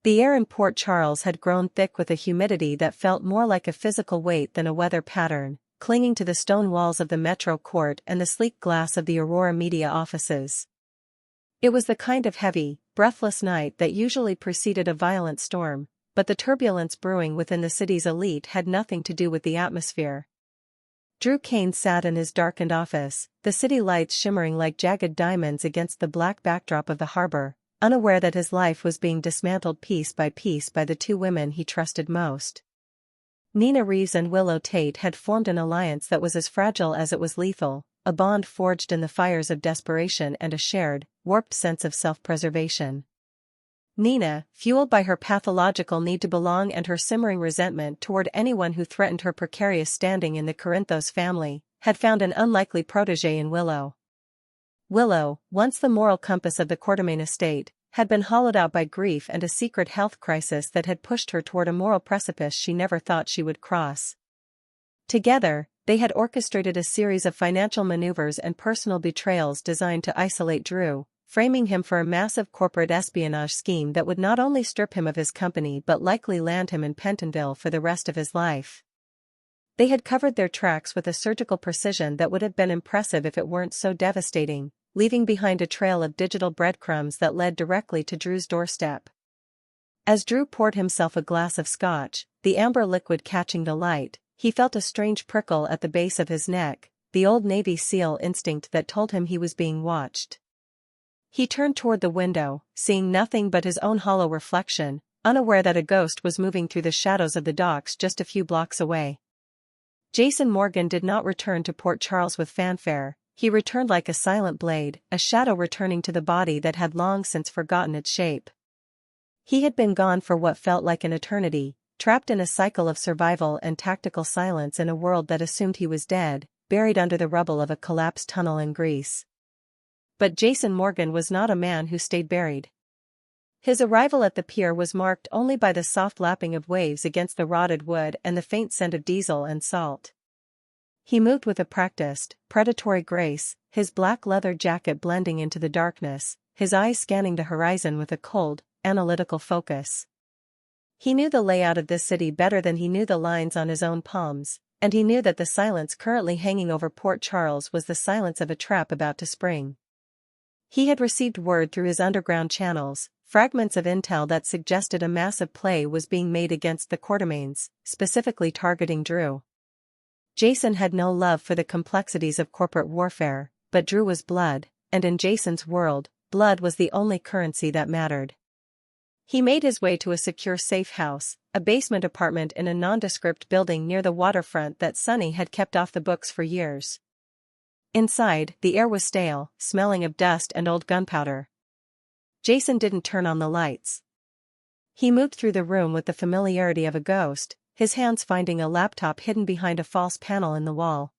The air in Port Charles had grown thick with a humidity that felt more like a physical weight than a weather pattern, clinging to the stone walls of the Metro Court and the sleek glass of the Aurora media offices. It was the kind of heavy, breathless night that usually preceded a violent storm, but the turbulence brewing within the city's elite had nothing to do with the atmosphere. Drew Cain sat in his darkened office, the city lights shimmering like jagged diamonds against the black backdrop of the harbor, unaware that his life was being dismantled piece by the two women he trusted most. Nina Reeves and Willow Tate had formed an alliance that was as fragile as it was lethal, a bond forged in the fires of desperation and a shared, warped sense of self-preservation. Nina, fueled by her pathological need to belong and her simmering resentment toward anyone who threatened her precarious standing in the Corinthos family, had found an unlikely protégé in Willow. Willow, once the moral compass of the Quartermain estate, had been hollowed out by grief and a secret health crisis that had pushed her toward a moral precipice she never thought she would cross. Together, they had orchestrated a series of financial maneuvers and personal betrayals designed to isolate Drew, framing him for a massive corporate espionage scheme that would not only strip him of his company but likely land him in Pentonville for the rest of his life. They had covered their tracks with a surgical precision that would have been impressive if it weren't so devastating, leaving behind a trail of digital breadcrumbs that led directly to Drew's doorstep. As Drew poured himself a glass of scotch, the amber liquid catching the light, he felt a strange prickle at the base of his neck, the old Navy SEAL instinct that told him he was being watched. He turned toward the window, seeing nothing but his own hollow reflection, unaware that a ghost was moving through the shadows of the docks just a few blocks away. Jason Morgan did not return to Port Charles with fanfare. He returned like a silent blade, a shadow returning to the body that had long since forgotten its shape. He had been gone for what felt like an eternity, trapped in a cycle of survival and tactical silence in a world that assumed he was dead, buried under the rubble of a collapsed tunnel in Greece. But Jason Morgan was not a man who stayed buried. His arrival at the pier was marked only by the soft lapping of waves against the rotted wood and the faint scent of diesel and salt. He moved with a practiced, predatory grace, his black leather jacket blending into the darkness, his eyes scanning the horizon with a cold, analytical focus. He knew the layout of this city better than he knew the lines on his own palms, and he knew that the silence currently hanging over Port Charles was the silence of a trap about to spring. He had received word through his underground channels, fragments of intel that suggested a massive play was being made against the Quartermains, specifically targeting Drew. Jason had no love for the complexities of corporate warfare, but Drew was blood, and in Jason's world, blood was the only currency that mattered. He made his way to a secure safe house, a basement apartment in a nondescript building near the waterfront that Sonny had kept off the books for years. Inside, the air was stale, smelling of dust and old gunpowder. Jason didn't turn on the lights. He moved through the room with the familiarity of a ghost, his hands finding a laptop hidden behind a false panel in the wall.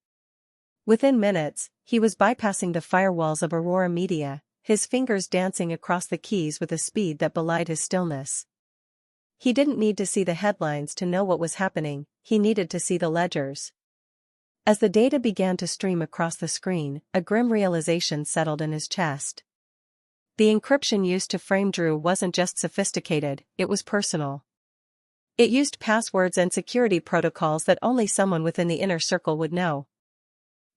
Within minutes, he was bypassing the firewalls of Aurora Media, his fingers dancing across the keys with a speed that belied his stillness. He didn't need to see the headlines to know what was happening, he needed to see the ledgers. As the data began to stream across the screen, a grim realization settled in his chest. The encryption used to frame Drew wasn't just sophisticated, it was personal. It used passwords and security protocols that only someone within the inner circle would know.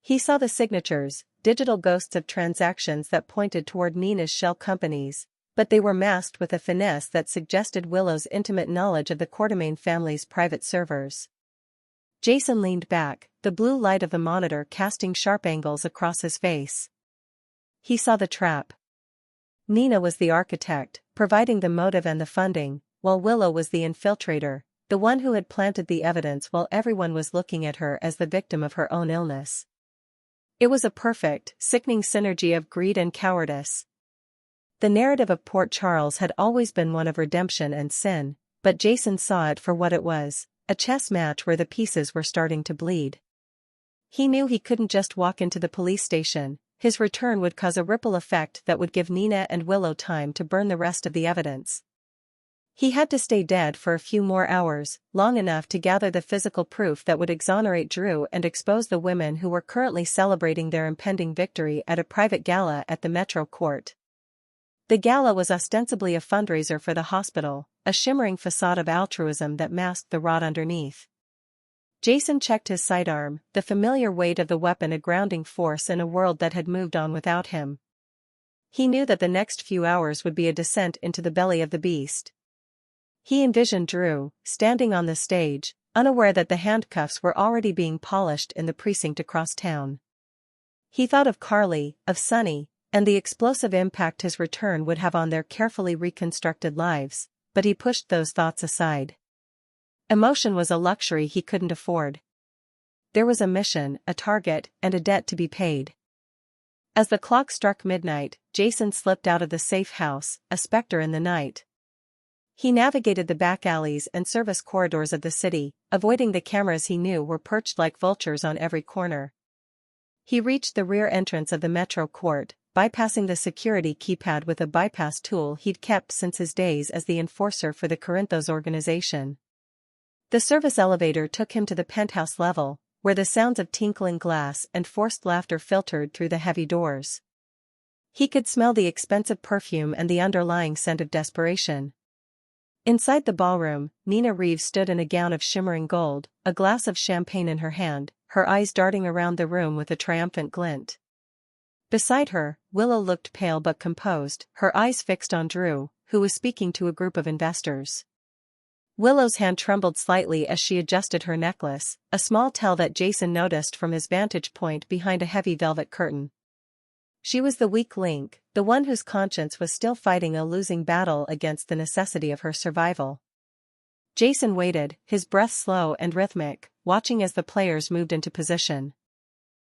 He saw the signatures, digital ghosts of transactions that pointed toward Nina's shell companies, but they were masked with a finesse that suggested Willow's intimate knowledge of the Quartermain family's private servers. Jason leaned back, the blue light of the monitor casting sharp angles across his face. He saw the trap. Nina was the architect, providing the motive and the funding, while Willow was the infiltrator, the one who had planted the evidence while everyone was looking at her as the victim of her own illness. It was a perfect, sickening synergy of greed and cowardice. The narrative of Port Charles had always been one of redemption and sin, but Jason saw it for what it was, a chess match where the pieces were starting to bleed. He knew he couldn't just walk into the police station, his return would cause a ripple effect that would give Nina and Willow time to burn the rest of the evidence. He had to stay dead for a few more hours, long enough to gather the physical proof that would exonerate Drew and expose the women who were currently celebrating their impending victory at a private gala at the Metro Court. The gala was ostensibly a fundraiser for the hospital, a shimmering facade of altruism that masked the rot underneath. Jason checked his sidearm, the familiar weight of the weapon a grounding force in a world that had moved on without him. He knew that the next few hours would be a descent into the belly of the beast. He envisioned Drew, standing on the stage, unaware that the handcuffs were already being polished in the precinct across town. He thought of Carly, of Sonny, and the explosive impact his return would have on their carefully reconstructed lives, but he pushed those thoughts aside. Emotion was a luxury he couldn't afford. There was a mission, a target, and a debt to be paid. As the clock struck midnight, Jason slipped out of the safe house, a specter in the night. He navigated the back alleys and service corridors of the city, avoiding the cameras he knew were perched like vultures on every corner. He reached the rear entrance of the Metro Court, bypassing the security keypad with a bypass tool he'd kept since his days as the enforcer for the Corinthos organization. The service elevator took him to the penthouse level, where the sounds of tinkling glass and forced laughter filtered through the heavy doors. He could smell the expensive perfume and the underlying scent of desperation. Inside the ballroom, Nina Reeves stood in a gown of shimmering gold, a glass of champagne in her hand, her eyes darting around the room with a triumphant glint. Beside her, Willow looked pale but composed, her eyes fixed on Drew, who was speaking to a group of investors. Willow's hand trembled slightly as she adjusted her necklace, a small tell that Jason noticed from his vantage point behind a heavy velvet curtain. She was the weak link, the one whose conscience was still fighting a losing battle against the necessity of her survival. Jason waited, his breath slow and rhythmic, watching as the players moved into position.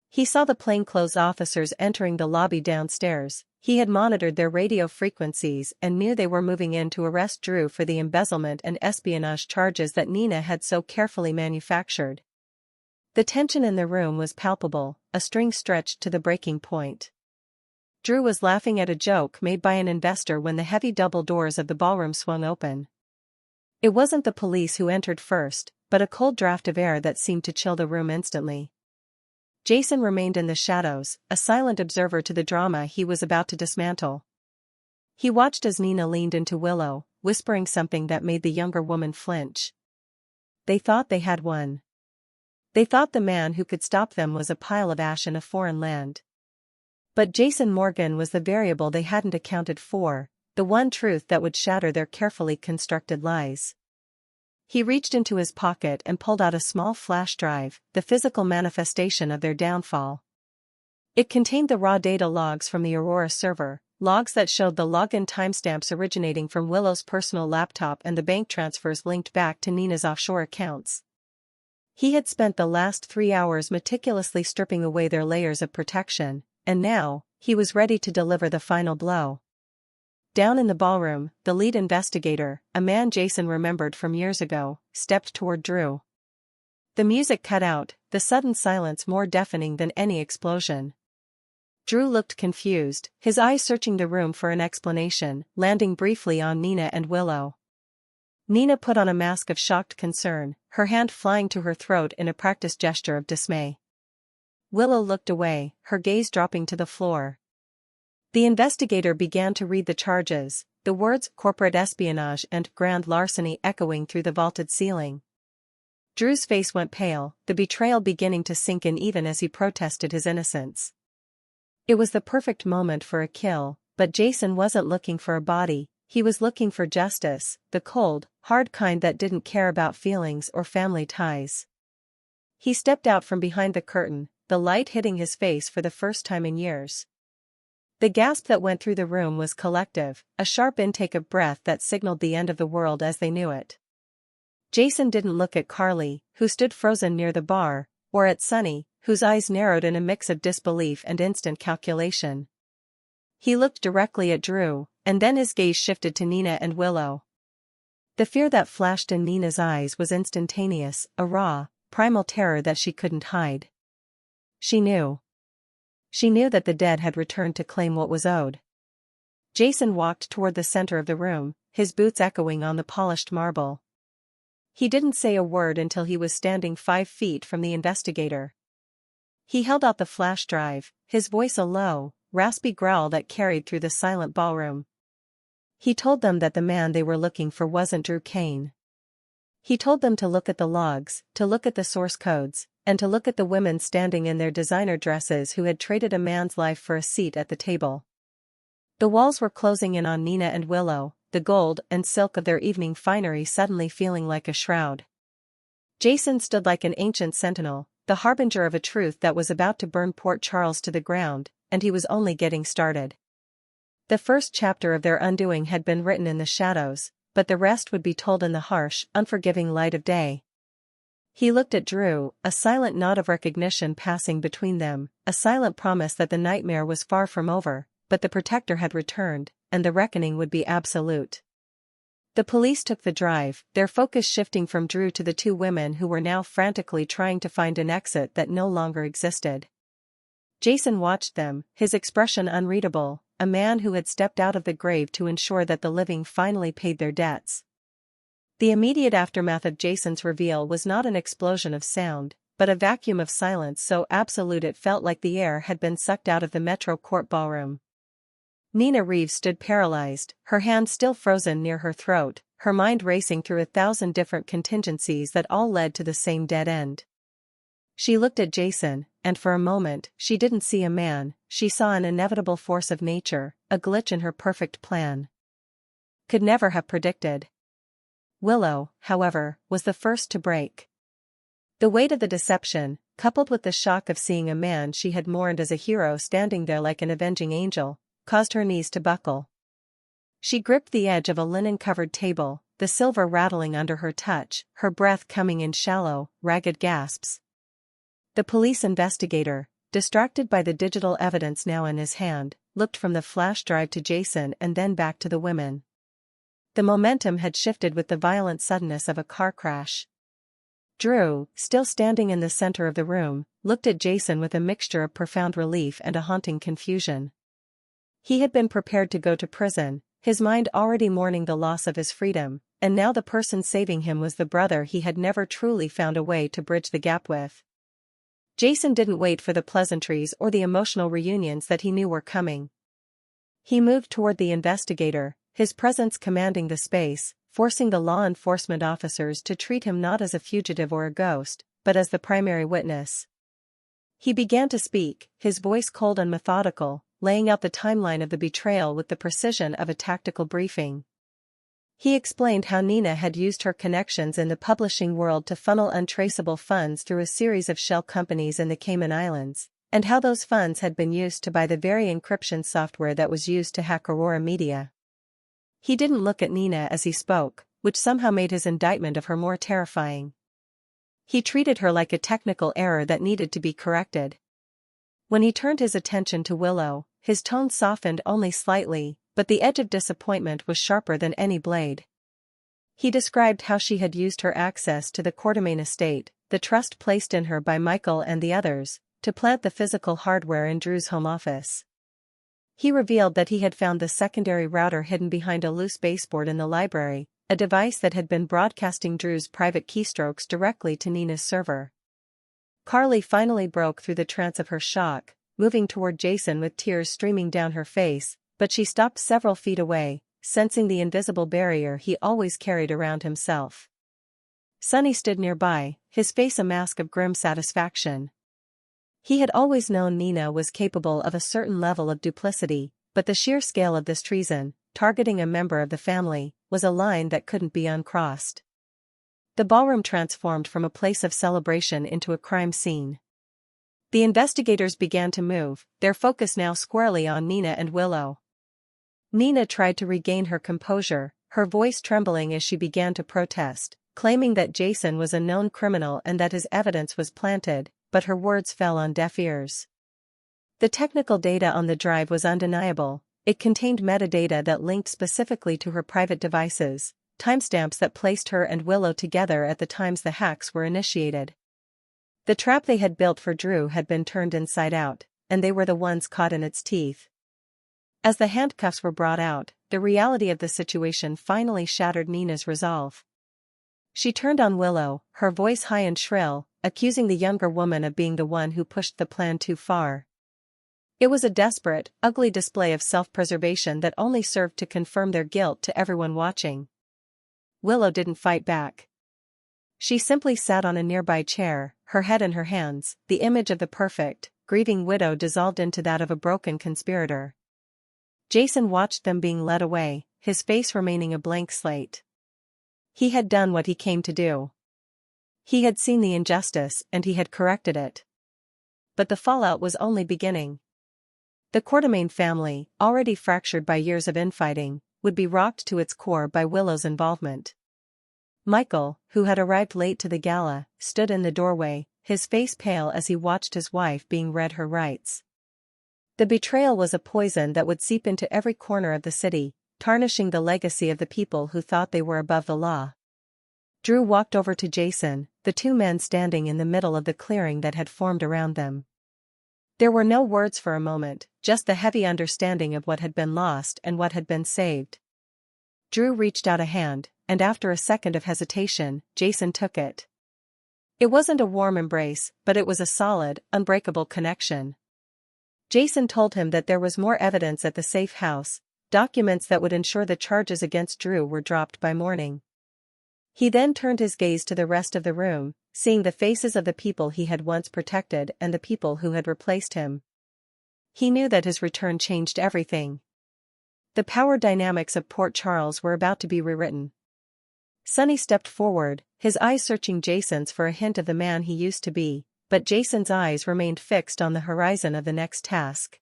He saw the plainclothes officers entering the lobby downstairs. He had monitored their radio frequencies and knew they were moving in to arrest Drew for the embezzlement and espionage charges that Nina had so carefully manufactured. The tension in the room was palpable, a string stretched to the breaking point. Drew was laughing at a joke made by an investor when the heavy double doors of the ballroom swung open. It wasn't the police who entered first, but a cold draft of air that seemed to chill the room instantly. Jason remained in the shadows, a silent observer to the drama he was about to dismantle. He watched as Nina leaned into Willow, whispering something that made the younger woman flinch. They thought they had won. They thought the man who could stop them was a pile of ash in a foreign land. But Jason Morgan was the variable they hadn't accounted for, the one truth that would shatter their carefully constructed lies. He reached into his pocket and pulled out a small flash drive, the physical manifestation of their downfall. It contained the raw data logs from the Aurora server, logs that showed the login timestamps originating from Willow's personal laptop and the bank transfers linked back to Nina's offshore accounts. He had spent the last 3 hours meticulously stripping away their layers of protection, and now, he was ready to deliver the final blow. Down in the ballroom, the lead investigator, a man Jason remembered from years ago, stepped toward Drew. The music cut out, the sudden silence more deafening than any explosion. Drew looked confused, his eyes searching the room for an explanation, landing briefly on Nina and Willow. Nina put on a mask of shocked concern, her hand flying to her throat in a practiced gesture of dismay. Willow looked away, her gaze dropping to the floor. The investigator began to read the charges, the words corporate espionage and grand larceny echoing through the vaulted ceiling. Drew's face went pale, the betrayal beginning to sink in even as he protested his innocence. It was the perfect moment for a kill, but Jason wasn't looking for a body, he was looking for justice, the cold, hard kind that didn't care about feelings or family ties. He stepped out from behind the curtain, the light hitting his face for the first time in years. The gasp that went through the room was collective, a sharp intake of breath that signaled the end of the world as they knew it. Jason didn't look at Carly, who stood frozen near the bar, or at Sonny, whose eyes narrowed in a mix of disbelief and instant calculation. He looked directly at Drew, and then his gaze shifted to Nina and Willow. The fear that flashed in Nina's eyes was instantaneous, a raw, primal terror that she couldn't hide. She knew. She knew that the dead had returned to claim what was owed. Jason walked toward the center of the room, his boots echoing on the polished marble. He didn't say a word until he was standing 5 feet from the investigator. He held out the flash drive, his voice a low, raspy growl that carried through the silent ballroom. He told them that the man they were looking for wasn't Cain. He told them to look at the logs, to look at the source codes, and to look at the women standing in their designer dresses who had traded a man's life for a seat at the table. The walls were closing in on Nina and Willow, the gold and silk of their evening finery suddenly feeling like a shroud. Jason stood like an ancient sentinel, the harbinger of a truth that was about to burn Port Charles to the ground, and he was only getting started. The first chapter of their undoing had been written in the shadows, but the rest would be told in the harsh, unforgiving light of day. He looked at Drew, a silent nod of recognition passing between them, a silent promise that the nightmare was far from over, but the protector had returned, and the reckoning would be absolute. The police took the drive, their focus shifting from Drew to the two women who were now frantically trying to find an exit that no longer existed. Jason watched them, his expression unreadable, a man who had stepped out of the grave to ensure that the living finally paid their debts. The immediate aftermath of Jason's reveal was not an explosion of sound, but a vacuum of silence so absolute it felt like the air had been sucked out of the Metro Court ballroom. Nina Reeves stood paralyzed, her hand still frozen near her throat, her mind racing through 1,000 different contingencies that all led to the same dead end. She looked at Jason, and for a moment, she didn't see a man, she saw an inevitable force of nature, a glitch in her perfect plan. Could never have predicted. Willow, however, was the first to break. The weight of the deception, coupled with the shock of seeing a man she had mourned as a hero standing there like an avenging angel, caused her knees to buckle. She gripped the edge of a linen-covered table, the silver rattling under her touch, her breath coming in shallow, ragged gasps. The police investigator, distracted by the digital evidence now in his hand, looked from the flash drive to Jason and then back to the women. The momentum had shifted with the violent suddenness of a car crash. Drew, still standing in the center of the room, looked at Jason with a mixture of profound relief and a haunting confusion. He had been prepared to go to prison, his mind already mourning the loss of his freedom, and now the person saving him was the brother he had never truly found a way to bridge the gap with. Jason didn't wait for the pleasantries or the emotional reunions that he knew were coming. He moved toward the investigator, his presence commanding the space, forcing the law enforcement officers to treat him not as a fugitive or a ghost, but as the primary witness. He began to speak, his voice cold and methodical, laying out the timeline of the betrayal with the precision of a tactical briefing. He explained how Nina had used her connections in the publishing world to funnel untraceable funds through a series of shell companies in the Cayman Islands, and how those funds had been used to buy the very encryption software that was used to hack Aurora Media. He didn't look at Nina as he spoke, which somehow made his indictment of her more terrifying. He treated her like a technical error that needed to be corrected. When he turned his attention to Willow, his tone softened only slightly, but the edge of disappointment was sharper than any blade. He described how she had used her access to the Quartermain estate, the trust placed in her by Michael and the others, to plant the physical hardware in Drew's home office. He revealed that he had found the secondary router hidden behind a loose baseboard in the library, a device that had been broadcasting Drew's private keystrokes directly to Nina's server. Carly finally broke through the trance of her shock, moving toward Jason with tears streaming down her face, but she stopped several feet away, sensing the invisible barrier he always carried around himself. Sonny stood nearby, his face a mask of grim satisfaction. He had always known Nina was capable of a certain level of duplicity, but the sheer scale of this treason, targeting a member of the family, was a line that couldn't be uncrossed. The ballroom transformed from a place of celebration into a crime scene. The investigators began to move, their focus now squarely on Nina and Willow. Nina tried to regain her composure, her voice trembling as she began to protest, claiming that Jason was a known criminal and that his evidence was planted, but her words fell on deaf ears. The technical data on the drive was undeniable. It contained metadata that linked specifically to her private devices, timestamps that placed her and Willow together at the times the hacks were initiated. The trap they had built for Drew had been turned inside out, and they were the ones caught in its teeth. As the handcuffs were brought out, the reality of the situation finally shattered Nina's resolve. She turned on Willow, her voice high and shrill, accusing the younger woman of being the one who pushed the plan too far. It was a desperate, ugly display of self-preservation that only served to confirm their guilt to everyone watching. Willow didn't fight back. She simply sat on a nearby chair, her head in her hands, the image of the perfect, grieving widow dissolved into that of a broken conspirator. Jason watched them being led away, his face remaining a blank slate. He had done what he came to do. He had seen the injustice and he had corrected it. But the fallout was only beginning. The Quatermain family, already fractured by years of infighting, would be rocked to its core by Willow's involvement. Michael, who had arrived late to the gala, stood in the doorway, his face pale as he watched his wife being read her rights. The betrayal was a poison that would seep into every corner of the city, tarnishing the legacy of the people who thought they were above the law. Drew walked over to Jason, the two men standing in the middle of the clearing that had formed around them. There were no words for a moment, just the heavy understanding of what had been lost and what had been saved. Drew reached out a hand, and after a second of hesitation, Jason took it. It wasn't a warm embrace, but it was a solid, unbreakable connection. Jason told him that there was more evidence at the safe house, documents that would ensure the charges against Drew were dropped by morning. He then turned his gaze to the rest of the room, seeing the faces of the people he had once protected and the people who had replaced him. He knew that his return changed everything. The power dynamics of Port Charles were about to be rewritten. Sonny stepped forward, his eyes searching Jason's for a hint of the man he used to be, but Jason's eyes remained fixed on the horizon of the next task.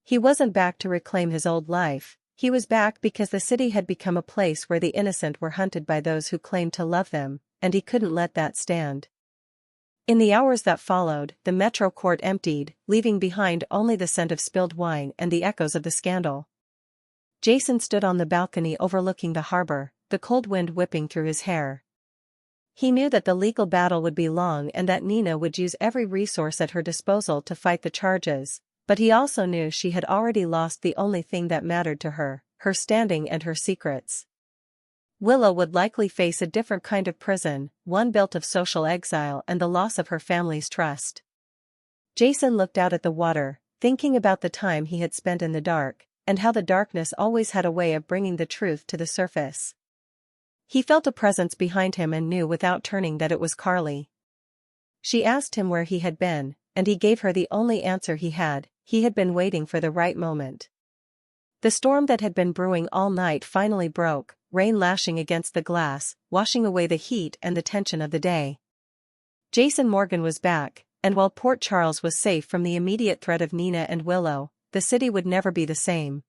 He wasn't back to reclaim his old life, he was back because the city had become a place where the innocent were hunted by those who claimed to love them, and he couldn't let that stand. In the hours that followed, the Metro Court emptied, leaving behind only the scent of spilled wine and the echoes of the scandal. Jason stood on the balcony overlooking the harbor, the cold wind whipping through his hair. He knew that the legal battle would be long and that Nina would use every resource at her disposal to fight the charges, but he also knew she had already lost the only thing that mattered to her, her standing and her secrets. Willow would likely face a different kind of prison, one built of social exile and the loss of her family's trust. Jason looked out at the water, thinking about the time he had spent in the dark, and how the darkness always had a way of bringing the truth to the surface. He felt a presence behind him and knew without turning that it was Carly. She asked him where he had been, and he gave her the only answer he had been waiting for the right moment. The storm that had been brewing all night finally broke, rain lashing against the glass, washing away the heat and the tension of the day. Jason Morgan was back, and while Port Charles was safe from the immediate threat of Nina and Willow, the city would never be the same.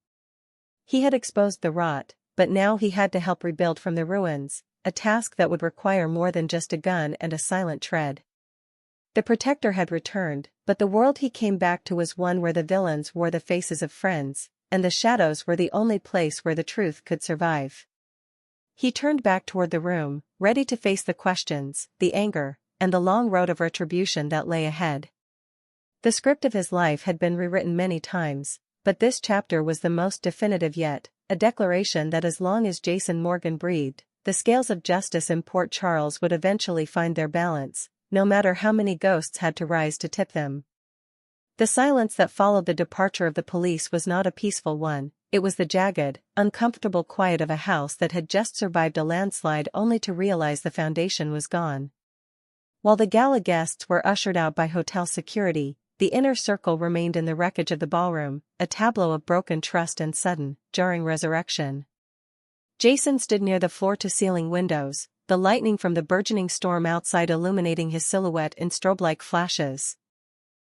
He had exposed the rot, but now he had to help rebuild from the ruins, a task that would require more than just a gun and a silent tread. The protector had returned, but the world he came back to was one where the villains wore the faces of friends, and the shadows were the only place where the truth could survive. He turned back toward the room, ready to face the questions, the anger, and the long road of retribution that lay ahead. The script of his life had been rewritten many times, but this chapter was the most definitive yet, a declaration that as long as Jason Morgan breathed, the scales of justice in Port Charles would eventually find their balance, no matter how many ghosts had to rise to tip them. The silence that followed the departure of the police was not a peaceful one, it was the jagged, uncomfortable quiet of a house that had just survived a landslide only to realize the foundation was gone. While the gala guests were ushered out by hotel security, the inner circle remained in the wreckage of the ballroom, a tableau of broken trust and sudden, jarring resurrection. Jason stood near the floor-to-ceiling windows, the lightning from the burgeoning storm outside illuminating his silhouette in strobe-like flashes.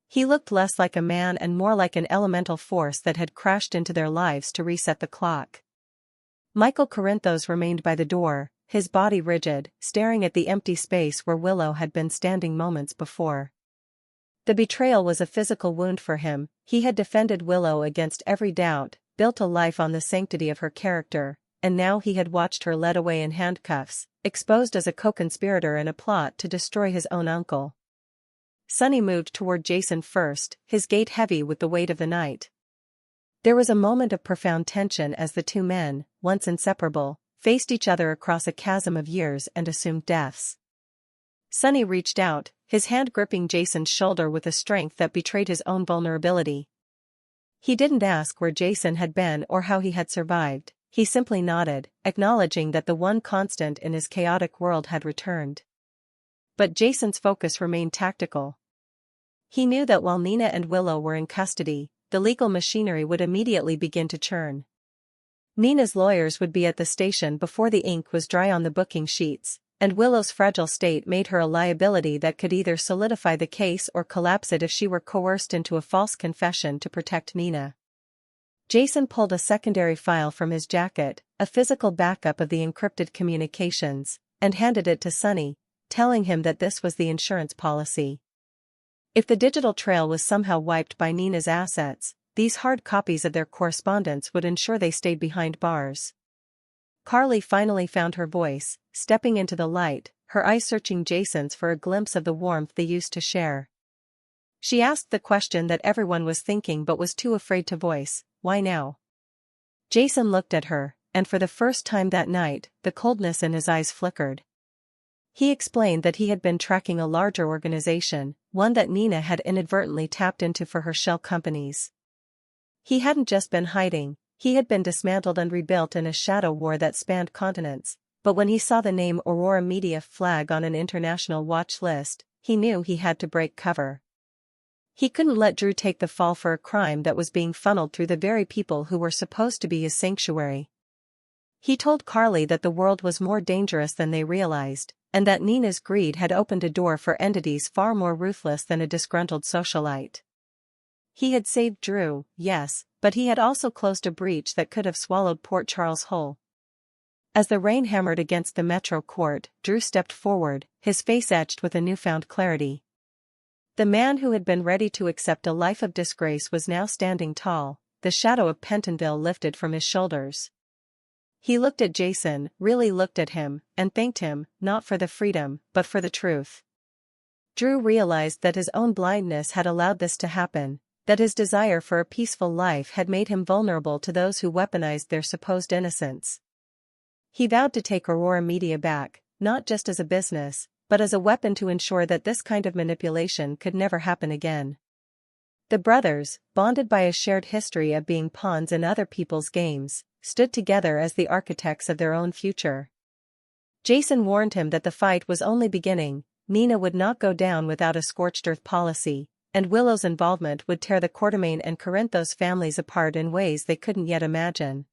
He looked less like a man and more like an elemental force that had crashed into their lives to reset the clock. Michael Corinthos remained by the door, his body rigid, staring at the empty space where Willow had been standing moments before. The betrayal was a physical wound for him, he had defended Willow against every doubt, built a life on the sanctity of her character, and now he had watched her led away in handcuffs, exposed as a co-conspirator in a plot to destroy his own uncle. Sonny moved toward Jason first, his gait heavy with the weight of the night. There was a moment of profound tension as the two men, once inseparable, faced each other across a chasm of years and assumed deaths. Sonny reached out, his hand gripping Jason's shoulder with a strength that betrayed his own vulnerability. He didn't ask where Jason had been or how he had survived, he simply nodded, acknowledging that the one constant in his chaotic world had returned. But Jason's focus remained tactical. He knew that while Nina and Willow were in custody, the legal machinery would immediately begin to churn. Nina's lawyers would be at the station before the ink was dry on the booking sheets, and Willow's fragile state made her a liability that could either solidify the case or collapse it if she were coerced into a false confession to protect Nina. Jason pulled a secondary file from his jacket, a physical backup of the encrypted communications, and handed it to Sonny, telling him that this was the insurance policy. If the digital trail was somehow wiped by Nina's assets, these hard copies of their correspondence would ensure they stayed behind bars. Carly finally found her voice, stepping into the light, her eyes searching Jason's for a glimpse of the warmth they used to share. She asked the question that everyone was thinking but was too afraid to voice, why now? Jason looked at her, and for the first time that night, the coldness in his eyes flickered. He explained that he had been tracking a larger organization, one that Nina had inadvertently tapped into for her shell companies. He hadn't just been hiding, he had been dismantled and rebuilt in a shadow war that spanned continents, but when he saw the name Aurora Media flag on an international watch list, he knew he had to break cover. He couldn't let Drew take the fall for a crime that was being funneled through the very people who were supposed to be his sanctuary. He told Carly that the world was more dangerous than they realized, and that Nina's greed had opened a door for entities far more ruthless than a disgruntled socialite. He had saved Drew, yes, but he had also closed a breach that could have swallowed Port Charles whole. As the rain hammered against the Metro court, Drew stepped forward, his face etched with a newfound clarity. The man who had been ready to accept a life of disgrace was now standing tall, the shadow of Pentonville lifted from his shoulders. He looked at Jason, really looked at him, and thanked him, not for the freedom, but for the truth. Drew realized that his own blindness had allowed this to happen, that his desire for a peaceful life had made him vulnerable to those who weaponized their supposed innocence. He vowed to take Aurora Media back, not just as a business, but as a weapon to ensure that this kind of manipulation could never happen again. The brothers, bonded by a shared history of being pawns in other people's games, stood together as the architects of their own future. Jason warned him that the fight was only beginning. Nina would not go down without a scorched earth policy, and Willow's involvement would tear the Quartermain and Corinthos families apart in ways they couldn't yet imagine.